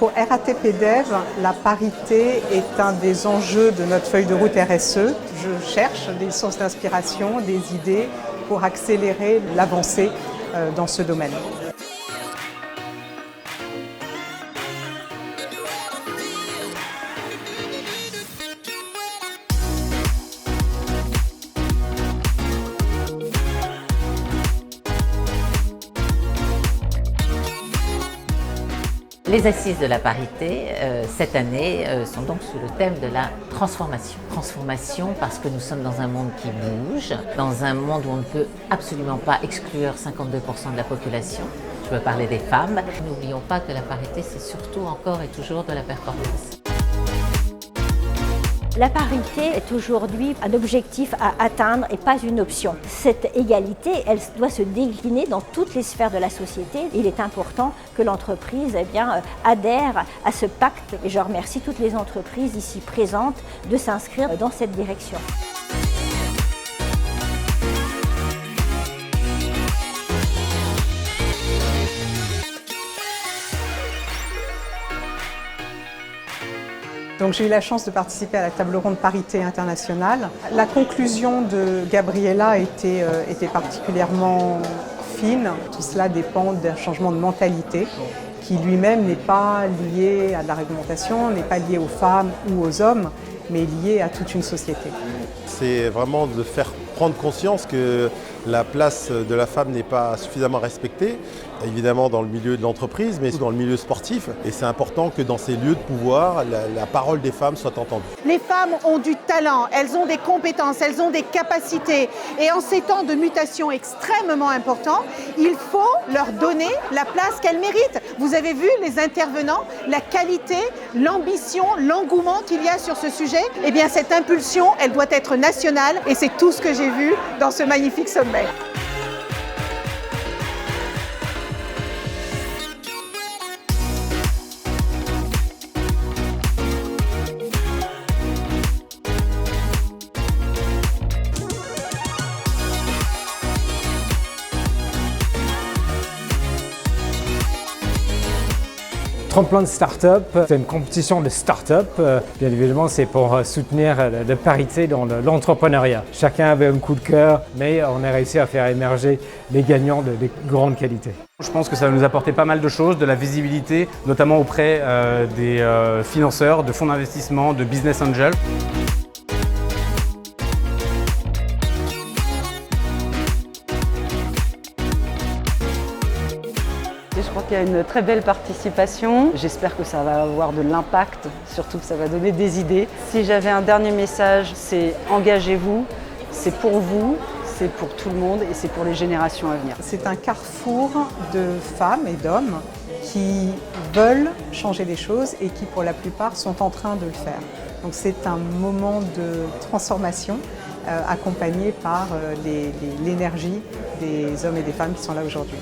Pour RATP Dev, la parité est un des enjeux de notre feuille de route RSE. Je cherche des sources d'inspiration, des idées pour accélérer l'avancée dans ce domaine. Les assises de la parité, cette année, sont donc sous le thème de la transformation. Transformation parce que nous sommes dans un monde qui bouge, dans un monde où on ne peut absolument pas exclure 52% de la population. Je veux parler des femmes. N'oublions pas que la parité, c'est surtout encore et toujours de la performance. La parité est aujourd'hui un objectif à atteindre et pas une option. Cette égalité, elle doit se décliner dans toutes les sphères de la société. Il est important que l'entreprise adhère à ce pacte et je remercie toutes les entreprises ici présentes de s'inscrire dans cette direction. Donc j'ai eu la chance de participer à la table ronde parité internationale. La conclusion de Gabriela était particulièrement fine. Tout cela dépend d'un changement de mentalité qui lui-même n'est pas lié à de la réglementation, n'est pas lié aux femmes ou aux hommes, mais lié à toute une société. C'est vraiment de faire prendre conscience que la place de la femme n'est pas suffisamment respectée, évidemment dans le milieu de l'entreprise, mais aussi dans le milieu sportif. Et c'est important que dans ces lieux de pouvoir, la parole des femmes soit entendue. Les femmes ont du talent, elles ont des compétences, elles ont des capacités. Et en ces temps de mutation extrêmement importants, il faut leur donner la place qu'elles méritent. Vous avez vu les intervenants, la qualité, l'ambition, l'engouement qu'il y a sur ce sujet. Eh bien, cette impulsion, elle doit être nationale et c'est tout ce que j'ai vu dans ce magnifique sommet. Tremplin de start-up, c'est une compétition de start-up. Bien évidemment, c'est pour soutenir la parité dans l'entrepreneuriat. Chacun avait un coup de cœur, mais on a réussi à faire émerger les gagnants de grandes qualités. Je pense que ça va nous apporter pas mal de choses, de la visibilité, notamment auprès des financeurs, de fonds d'investissement, de business angels. Je crois qu'il y a une très belle participation. J'espère que ça va avoir de l'impact, surtout que ça va donner des idées. Si j'avais un dernier message, c'est engagez-vous, c'est pour vous, c'est pour tout le monde et c'est pour les générations à venir. C'est un carrefour de femmes et d'hommes qui veulent changer les choses et qui pour la plupart sont en train de le faire. Donc c'est un moment de transformation accompagné par l'énergie des hommes et des femmes qui sont là aujourd'hui.